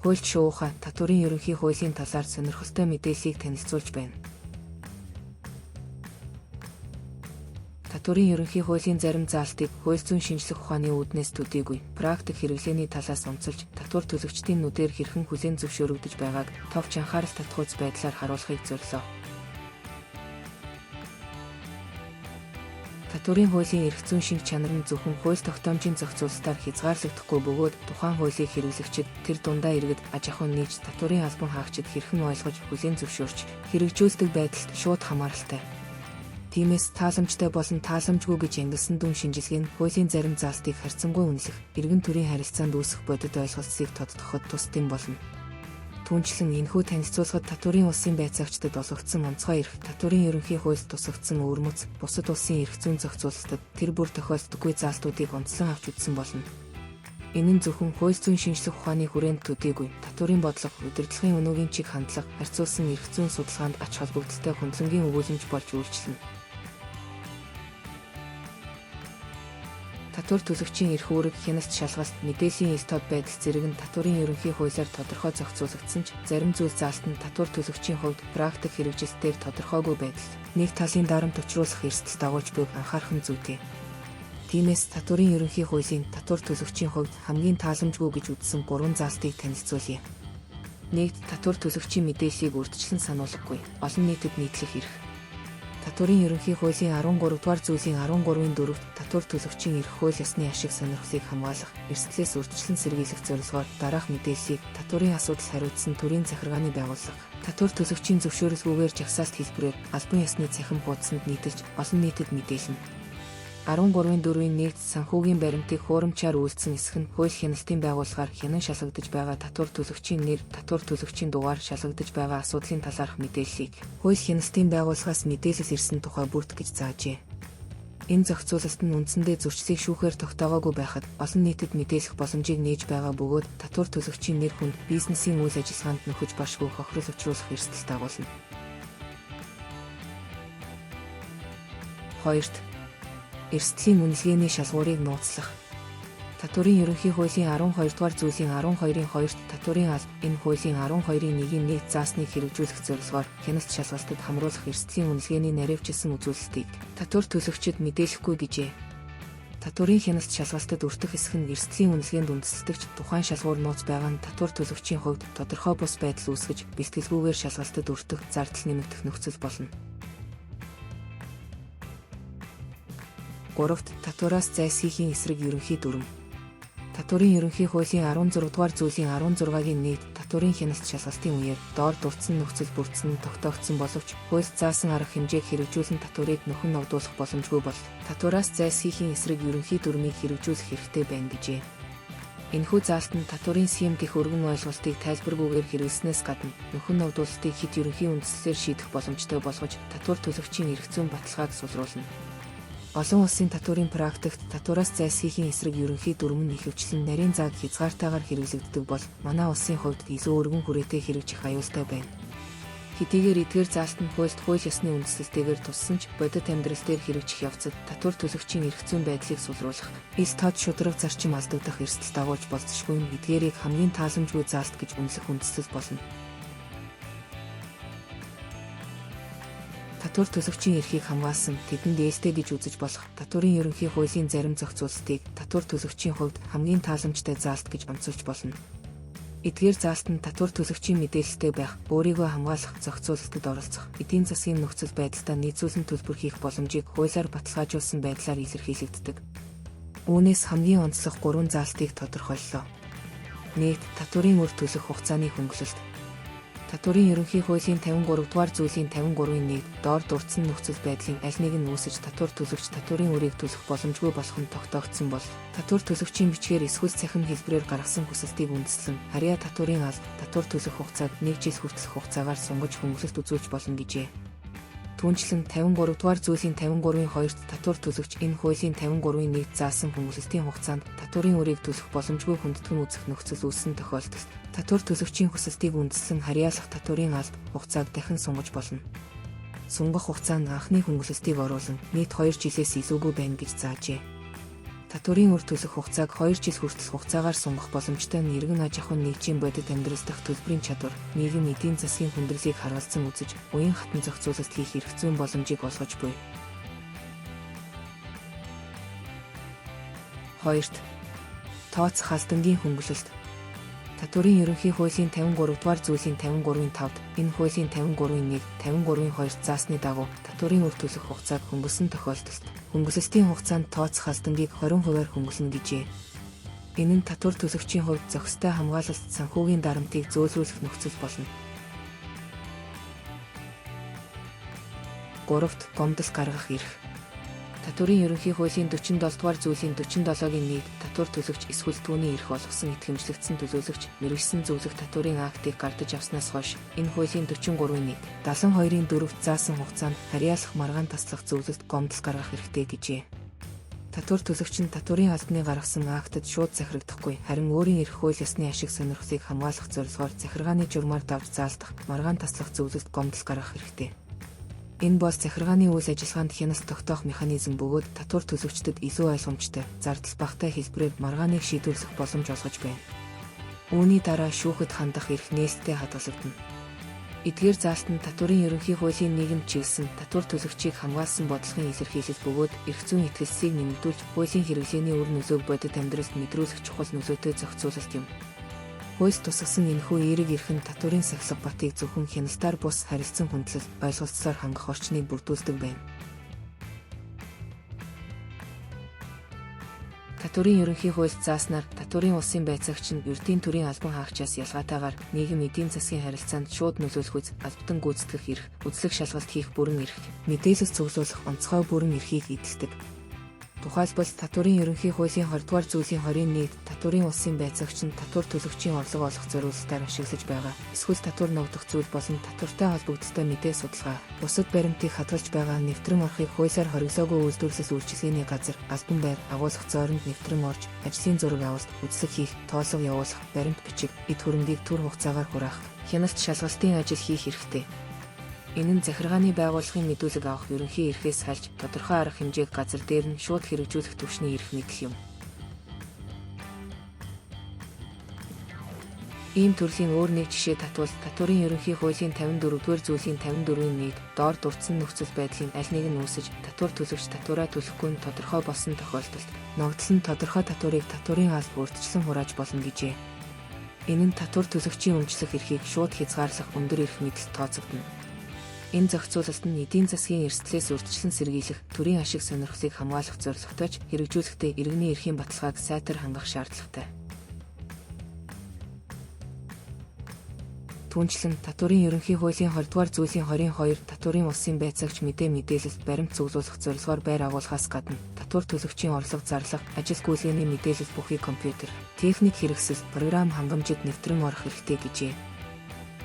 Хуульч шууха татварын ерөнхий хуулийн талаар сонирхолтой мэдээллийг танилцуулж байна. Татварын ерөнхий хуулийн зарим заалтыг хууль зүйн шинжлэх ухааны үүднээс төдийгүй практик хэрэглээний талаас онцолж татвар төлөгчдийн нүдээр хэрхэн хүлээн зөвшөөрөгдөж байгааг товч анхаарал татгууц байдлаар харуулахыг зорилоо. Татварын хуулийн эрх зүйн шинж чанар нь зөвхөн хууль тогтоомжийн зохицуулалтаар хязгаарлагдахгүй бөгөөд тухайн хуулийг хэрэглэгчид тэр дундаа иргэд аж ахуйн нийт татварын албан хаагчид хэрхэн ойлгож хүлээн зөвшөөрч хэрэгжүүлдэг байдалд шууд хамааралтай. Тиймээс тааламжтай болон тааламжгүй гэж ангилсан дүн шинжилгээ нь хуулийн зарим заалтыг харьцангуй үнэлэх, эргэн төрийн харилцаанд үүсэх бодит ойлголцыг тодтогоход тусдсан болно. Түүнчлэн энэхүү танилцуулгад татварын улсын байцаагчдад олгогдсон онцгой эрх, татварын ерөнхий хуульд тусгагдсан өвөрмөц, бусад улсын эрх зүйн зохицуулалтад тэр бүр тохиолддоггүй заалтуудыг онцлон авч үзсэн болно. Энэ нь зөвхөн хууль зүйн шинжлэх ухааны хүрээнд төдийгүй татварын бодлого, удирдлагын өнөөгийн чиг хандлага, харьцуулсан эрх зүйн судалгаанд ач холбогдолтой хөндлөнгийн өгүүлэмж болж үйлчлэнэ. Татвар төлөгчийн эрх үүрэг хяналт шалгаст мэдээллийн ил тод байдал зэрэг нь татварын ерөнхий хуулиар тодорхой зохицуулагдсан ч зарим зүйл заалт нь татвар төлөгчийн хувьд практик хэрэгжилтээр тодорхойгүй байдал нэг талын дарамт учруулах эрсдэл дагуулж буйг анхаарах нь зүйтэй. Тиймээс татварын ерөнхий хуулийн татвар төлөгчийн хувьд хамгийн тааламжгүй гэж үзсэн 3 заалтыг танилцуулъя. 1. Татвар төлөгчийн мэдээллийг урьдчилан сануулгагүй, олон нийтэд нийтлэх эрх. Татварын ерөнхий хуулийн 13 дугаар зүйлийн 13-ийн 4-т татвар төлөгчийн эрх хууль ёсны ашиг сонирхлыг хамгаалах, эрсдлээс урьдчилан сэргийлэх зорилгоор дараах мэдээллийг татварын асуудал хариуцсан төрийн захиргааны байгууллага, татвар төлөгчийн зөвшөөрөлгүйгээр жагсаалт хэлбэрээр албан ёсны цахим хуудсанд нийтэлж олон нийтэд мэдээлнэ. 13-ийн 4-ийн 1-т санхүүгийн баримтыг хуурамчаар үйлдсэн эсэх нь хууль хяналтын байгууллагаар хянан шалгагдаж байгаа татвар төлөгчийн нэр, татвар төлөгчийн дугаар шалгагдаж байгаа асуудлын талаарх мэдээллийг хууль хяналтын байгууллагаас мэдээлэл ирсэн тухай бүрт гэж заажээ. Энэ зохицуулалт нь үндсэндээ зөрчлийг шүүхээр тогтоогоогүй байхад олон нийтэд мэдээлэх боломжийг нээж байгаа бөгөөд татвар төлөгчийн нэр хүнд бизнесийн үйл ажиллагаанд нөхөж башгүй хохирол учруулах эрсдэл дагуулна. 2. Эрсдлийн үнэлгээний шалгуурыг нууцлах. Татварын ерөнхий хуулийн 12 дугаар зүйлийн 12-ийн 2-т татварын алба энэ хуулийн 12-ийн 1-ийн 1 заасныг хэрэгжүүлэх зорилгоор хяналт шалгалтад хамруулах эрсдлийн үнэлгээний наривчилсан үзүүлэлтийг татвар төлөгчид мэдээлэхгүй гэжээ. Татварын хяналт шалгалтад өртөх эсэх нь эрсдлийн үнэлгээнд үндэслэгч тухайн шалгуур нууц байгаа нь татвар төлөгчийн хувьд тодорхой бус байдал үүсгэж бэлтгэлгүйгээр шалгалтад өртөх зардал нэмэгдэх нөхцөл болно. 3-т татвараас зайлсхийхийн эсрэг ерөнхий дүрм. Татварын ерөнхий хуулийн 16 дугаар зүйлийн 16-гийн 1-д татварын хяналт шалгалтын үеэр доор дурдсан нөхцөл бүрдсэн тогтоогдсон боловч хуульд заасан арга хэмжээг хэрэгжүүлэн татварыг нөхөн ногдуулах боломжгүй бол татвараас зайлсхийхийн эсрэг ерөнхий дүрмийг хэрэгжүүлэх хэрэгтэй байна гэжээ. Энэхүү заалт нь татварын схем гэх өргөн ойлголтыг тайлбаргүйгээр хэрэглэснээс гадна нөхөн ногдуулалтыг хэд ерөнхий үндслээр шийдэх боломжтой болгож татвар төлөгчийн эрх зүйн баталгааг сулруулна. Олон улсын татварын практикт татвараас зайлсхийхийн эсрэг ерөнхий дүрм нь ихэвчлэн нарийн зааг хязгаартайгаар хэрэглэгддэг бол манай улсын хувьд илүү өргөн хүрээтэй хэрэгжих аюултай байна. Хэдийгээр эдгээр заалт нь хууль ёсны үндслэлтэйгээр туссан ч бодит амьдрал дээр хэрэгжих явцад татвар төлөгчийн эрх зүйн байдлыг сулруулах, ил тод шударга зарчим алдагдах эрсдэл дагуулж болзошгүй нь эдгээрийг хамгийн тааламжгүй заалт гэж үнэлэх үндслэл болно. Татвар төлөгчийн эрхийг хамгаалсан, тэдэнд ээлтэй гэж үзэж болох татварын ерөнхий хуулийн зарим зохицуулалтыг татвар төлөгчийн хувьд хамгийн тааламжтай заалт гэж онцолж болно. Эдгээр заалт нь татвар төлөгчийн мэдээлэлтэй байх, өөрийгөө хамгаалах, зохицуулалтад оролцох, эдийн засгийн нөхцөл байдалтай нийцүүлэн төлбөр хийх боломжийг хуулиар баталгаажуулсан байдлаар илэрхийлэгддэг. Үүнээс хамгийн онцлог 3 заалтыг тодорхойллоо. 1. Татварын үр төлөх хугацааны хөнгөлөлт. Татварын ерөнхий хуулийн 53 дугаар зүйлийн 53-ийн 1-д доор дурдсан нөхцөл байдлын аль нэг нь үүсэж татвар төлөгч татварын үрийг төлөх боломжгүй болох нь тогтоогдсон бол татвар төлөгчийн бичгээр эсвэл цахим хэлбэрээр гаргасан хүсэлтийг үндэслэн харьяа татварын алба, татвар төлөх хугацааг 1 жил хүртэлх хугацаагаар сунгаж хөнгөлөлт үзүүлж болно гэжээ. Түүнчлэн 53 дугаар зүйлийн 53-ийн 2-т татвар төлөгч энэ хуулийн 53-ийн 1-д заасан хөнгөлөлтийн хугацаанд татварын үрийг төлөх боломжгүй хүндэтгэн үзэх нөхцөл үүссэн тохиолдолд татвар төлөгчийн хүсэлтийг үндэслэн харьяалах татварын алба, хугацааг дахин сунгаж болно. Сунгах хугацаанд анхны хөнгөлөлтийг оруулан нийт 2 жилээс илүүгүй байна гэж заажээ. Татварын үр төсөх хугацааг 2 жил хүртэл хугацаагаар сунгах боломжтой нь иргэн аж ахуйн нэгжийн бодит амьдрал дахь төлбөрийн чадвар, нийгэм эдийн засгийн хүндрэлийг харгалзан үзэж, уян хатан зохицуулалт хийх эрх зүйн боломжийг олгож буй. 2. Тооцох алдангийн хөнгөлөлт. Татварын ерөнхий хуулийн 53 дугаар зүйлийн 53-ийн 5-д энэ хуулийн 53-ийн 1, 53-ийн 2 заасны дагуу татварын үр төсөх хугацааг хөнгөлсөн тохиолдолд хөнгөлөлтийн хугацаанд тооцох алдангийг 20%-аар хөнгөлнө гэжээ. Энэ нь татвар төлөгчийн хувьд зохистой хамгаалалт санхүүгийн дарамтыг зөөлрүүлэх нөхцөл болно. 3-т гомдол гаргах эрх. Татварын ерөнхий хуулийн 47 дугаар зүйлийн 47-гийн 1 татвар төлөгч эсвэл түүний эрх олгосон итгэмжлэгдсэн төлөөлөгч мэргэжсэн зөвлөх татварын актыг гардаж авснаас хойш энэ хуулийн 43-ийн 1 72-ийн 4-т заасан хугацаанд харьяалах маргаан таслах зөвлөлт гомдол гаргах хэрэгтэй гэжээ. Татвар төлөгч нь татварын албаны гаргасан актад шууд захирагдахгүй харин өөрийн эрх хууль ёсны ашиг сонирхлыг хамгаалах зорилгоор захиргааны журмаар давж заалдах маргаан таслах зөвлөлт гомдол гаргах хэрэгтэй. Энэ бол захиргааны үйл ажиллагаанд хяналт тогтоох механизм бөгөөд татвар төлөгчдөд илүү ойлгомжтой, зардал багатай хэлбэрээр маргааныг шийдвэрлэх боломж олгож байна. Үүний дараа шүүхэд хандах эрх нээлттэй хадгалагдана. Эдгээр заалт нь татварын ерөнхий хуулийн нийгэмд чиглэсэн татвар төлөгчийг хамгаалсан бодлогын илэрхийлэл бөгөөд эрх зүйн итгэлцийг нэмэгдүүлж, хуулийн хэрэглээний үр нөлөөг бодит амьдралд мэдрүүлэх чухал нөлөөтэй зохицуулалт юм. Хууль тусгасан энэхүү эерэг эрх нь татварын сахилга батыг зөвхөн хяналтаар бус харилцан хүндлэл, ойлголцсоор хангах орчныг бүрдүүлдэг байна. Татварын ерөнхий хуульд зааснаар татварын улсын байцаагч нь ердийн төрийн албан хаагчаас ялгаатайгаар нийгэм эдийн засгийн харилцаанд шууд нөлөөлөх үз, албатан гүйцэтгэх эрх, үзлэг шалгалт хийх бүрэн эрх, мэдээлэл цуглуулах онцгой бүрэн эрхийг эзэлдэг. Тухайлбал татварын ерөнхий хуулийн 20 дугаар зүйлийн 21-д татварын улсын байцаагч нь татвар төлөгчийн орлого олох зориулалтаар ашиглаж байгаа эсвэл татвар ногдох зүйл болон татвартай холбогдолтой мэдээ судалгаа, бусад баримтыг хадгалж байгаа нэвтрэн орохыг хуулиар хориглоогүй үйлдвэрлэл үйлчилгээний газар, албан байр, агуулгах зооронд нэвтрэн орж, ажлын зураг авалт, үзлэг хийх, тоолго явуулах, баримт бичих, эд хөрөнгийг түр хугацаагаар хураах, хяналт шалгалтын ажил хийх хэрэгтэй. Энэ нь захиргааны байгууллагын мэдүүлэг авах ерөнхий эрхээс хальж тодорхой арга хэмжээг газар дээр нь шууд хэрэгжүүлэх түвшний эрх мэдэл юм. Ийм төрлийн өөр нэг жишээ татвал татварын ерөнхий хуулийн 54-р зүйлийн 54-ийн 1 доор дурдсан нөхцөл байдлын аль нэг нь үүсэж татвар төлөгч татвараа төлөхгүй нь тодорхой болсон тохиолдолд ногдол нь тодорхой татварыг татварын алба урьдчилан хурааж болно гэжээ. Энэ нь татвар төлөгчийн өмчлөх эрхийг шууд хязгаарлах өндөр эрх мэдэлд тооцогдно. Энэ зохицуулалт нь эдийн засгийн эрсдлээс урьдчилан сэргийлэх, төрийн ашиг сонирхлыг хамгаалах зорилготой ч хэрэгжүүлэхдээ иргэний эрхийн баталгааг сайтар хангах шаардлагатай. Түүнчлэн татварын ерөнхий хуулийн 20 дугаар зүйлийн 22 татварын улсын байцаагч мэдээлэл, баримт цуглуулах зорилгоор байр агуулгаас гадна татвар төлөгчийн орлого зарлах, ажил гүйцэтгэхний мэдээлэл бүхий компьютер, техник хэрэгсэл, програм хангамжид нэвтрэн орох хэрэгтэй гэжээ.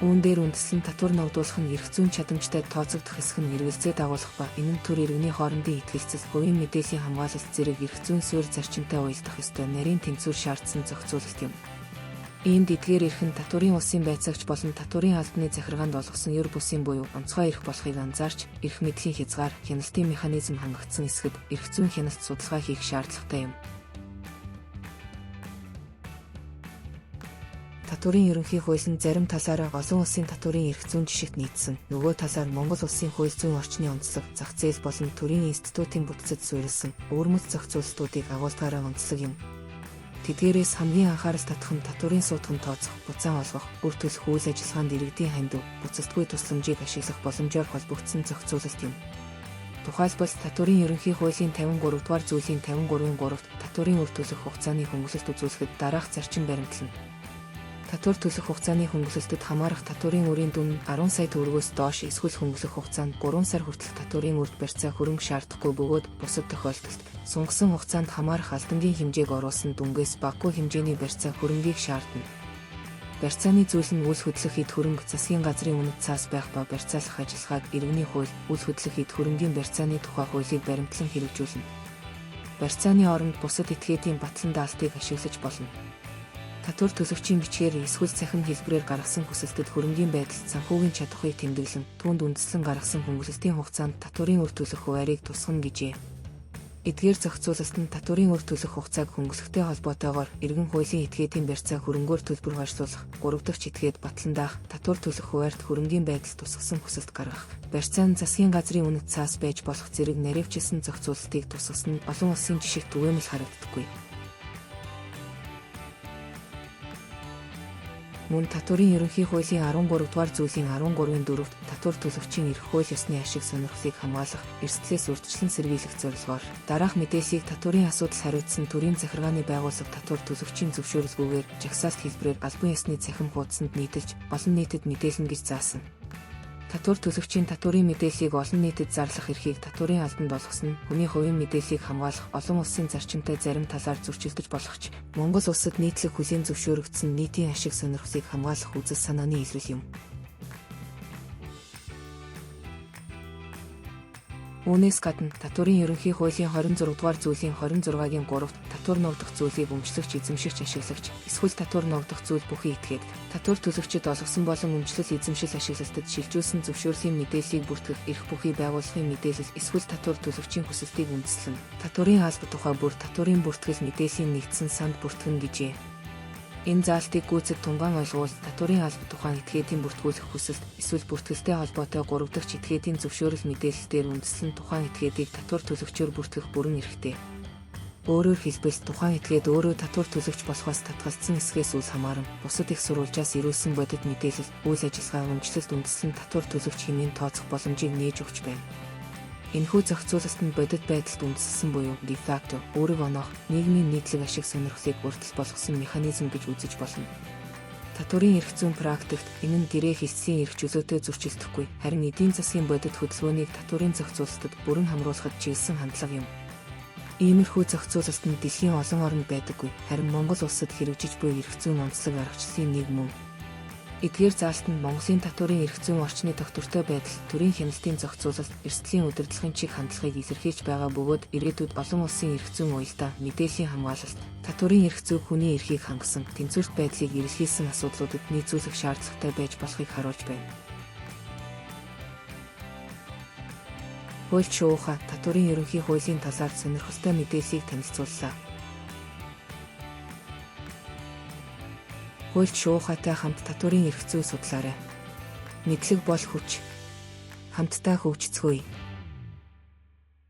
Үүн дээр үндэслэн татвар ногдуулах нь эрх зүйн чадамжтай тооцогдох хэсэг нь эргэлзээ дагуулах ба энэ нь төр иргэний хоорондын итгэлцэл, хувийн мэдээллийн хамгаалалт зэрэг эрх зүйн суурь зарчимтай уялдах ёстой нарийн тэнцвэр шаардсан зохицуулалт юм. Иймд эдгээр эрх нь татварын улсын байцаагч болон татварын албаны захиргаанд олгосон ёр бусын буюу онцгой эрх болохыг анзаарч, эрх мэдлийн хязгаар, хяналтын механизм хангагдсан эсгэд эрх зүйн хяналт судалгаа хийх шаардлагатай юм. Татварын ерөнхий хууль нь зарим талаараа олон улсын татварын эрх зүйн жишгт нийцсэн. Нөгөө талаар Монгол улсын хууль зүйн орчны онцлог, зах зээл болон төрийн институтын бүтцэд суурилсан өөрмөц зохицуулалтуудыг агуулгаараа онцлог юм. Тэдгээрээс хамгийн анхаарал татах нь татварын суудхан тооцох, буцаан олгох, бүр төлөх үйл ажиллагаанд иргэдийн хандив, буцалтгүй тусламжийг ашиглах боломжоор холбогдсон зохицуулалт юм. Тухайлбал татварын ерөнхий хуулийн 53 дугаар зүйлийн 53-ийн 3-т татварын үр төлөх хугацааны хөнгөлөлт үзүүлэхэд дараах зарчим баримтлана. Татвар төлөх хугацааны хөнгөлөлтөд хамаарах татварын үрийн дүн 10 сая төгрөгөөс доош эсвэл хөнгөлөх хугацаанд 3 сар хүртэл татварын үрд барьцаа хөрөнгө шаардахгүй бөгөөд бусад тохиолдолд сунгасан хугацаанд хамаарах алдангийн хэмжээг оруулсан дүнгээс багагүй хэмжээний барьцаа хөрөнгийг шаардна. Барьцааны зүйл нь үл хөдлөх эд хөрөнгө засгийн газрын үнэт цаас байх ба барьцаалах ажиллагааг иргэний хууль, үл хөдлөх эд хөрөнгийн барьцааны тухай хуулийг баримтлан хэрэгжүүлнэ. Барьцааны оронд бусад этгээдийн батлан даалтыг ашиглаж болно. Татвар төлөгчийн бичгээр эсвэл цахим хэлбэрээр гаргасан хүсэлтэд хөрөнгийн байдалд санхүүгийн чадахыг тэмдэглэн түүнд үндэслэн гаргасан хөнгөлөлтийн хугацаанд татварын үр төлөх хуваарийг тусгана гэжээ. Эдгээр зохицуулалт нь татварын үр төлөх хугацааг хөнгөлөхтэй холбоотойгоор иргэн хуулийн этгээдийн барьцаа хөрөнгөөр төлбөр хойшлуулах, 3 дахь этгээд батлан даах, татвар төлөх хуваарьт хөрөнгийн байдал тусгасан хүсэлт гаргах. Барьцаа нь засгийн газрын үнэт цаас байж болох зэрэг наривчилсан зохицуулалтыг тусгасан нь олон улсын жишгт түгээмэл харагддаггүй. Мөн татварын ерөнхий хуулийн 13 дугаар зүйлийн 13-ийн 4-т татвар төлөгчийн эрх хууль ёсны ашиг сонирхлыг хамгаалах, эрсдлээс урьдчилан сэргийлэх зорилгоор дараах мэдээллийг татварын асуудал хариуцсан төрийн захиргааны байгууллага татвар төлөгчийн зөвшөөрлгүйгээр жагсаалт хэлбэрээр албан ёсны цахим хуудсанд нийтэлж олон нийтэд мэдээлнэ гэж заасан. Татвар төлөгчийн татварын мэдээллийг олон нийтэд зарлах эрхийг татварын албанд олгосон нь хүний хувийн мэдээллийг хамгаалах олон улсын зарчимтай зарим талаар зөрчилдөж болох ч Монгол улсад нийтлэг хүлээн зөвшөөрөгдсөн нийтийн ашиг сонирхлыг хамгаалах үзэл санааны илрэл юм. Үүнээс гадна татварын ерөнхий хуулийн 26 дугаар зүйлийн 26-гийн 3-т татвар ногдох зүйлийг өмчлөгч эзэмшигч ашиглагч эсвэл татвар ногдох зүйл бүхий этгээд татвар төлөгчид олгосон болон өмчлөл эзэмшил ашиглалтад шилжүүлсэн зөвшөөрлийн мэдээллийг бүртгэх эрх бүхий байгууллагын мэдээлэл эсвэл татвар төлөгчийн хүсэлтийг үндэслэн татварын алба тухай бүр татварын бүртгэл мэдээллийн нэгдсэн санд бүртгэн гэжээ. Энэ заалтыг гүйцэд тунгаан ойлгуул татварын алба тухайн этгээдийн бүртгүүлэх хүсэлт эсвэл бүртгэлтэй холбоотой 3 дахь этгээдийн зөвшөөрөл мэдээлэлээр үндэслэн тухайн этгээдийг татвар төлөгчөөр бүртгэх бүрэн эрхтэй. Өөрөөр хэлбэл тухайн этгээд өөрөө татвар төлөгч болохоос татгалзсан эсгээс үл хамааран бусад их сурвалжаас ирүүлсэн бодит мэдээлэл, үйл ажиллагаа өмчлөлт үндэслэн татвар төлөгч хэмээн тооцох боломжийг нээж өгч байна. Энэхүү зохицуулалт нь бодит байдалд үндэслэн буюу de facto өөрөг оноох нийгмийн нийтлэг ашиг сонирхлыг бүртгэл болгосон механизм гэж үзэж болно. Татварын эрх зүйн практикт энэ нь гэрээ хэлтсийн эрх чөлөөтэй зөрчилдөхгүй, харин эдийн засгийн бодит хөдөлгөөнийг татварын зохицуулалтад бүрэн хамруулахад чиглэсэн хандлага юм. Иймэрхүү зохицуулалт нь дэлхийн олон оронд байдаггүй, харин Монгол улсад хэрэгжиж буй эрх зүйн онцлог аргачлалын нэг мөн. Эдгээр заалт нь Монголын татварын эрх зүйн орчны тогтвортой байдал, төрийн хяналтын зохицуулалт, эрсдлийн удирдлагын чиг хандлагыг илэрхийлж байгаа бөгөөд ирээдүйд олон улсын эрх зүйн уялдаа, мэдээллийн хамгаалалт, татварын эрх зүй хүний эрхийг хангасан, тэнцвэрт байдлыг эрэлхийлсэн асуудлуудад нийцүүлэх шаардлагатай байж болохыг харуулж байна. Хуульч шууха татварын ерөнхий хуулийн талаар сонирхолтой мэдээллийг танилцууллаа. Хуульч шуухатай хамт татварын эрх зүй судлаарай. Мэдлэг бол хүч. Хамтдаа хөгжицгөөе.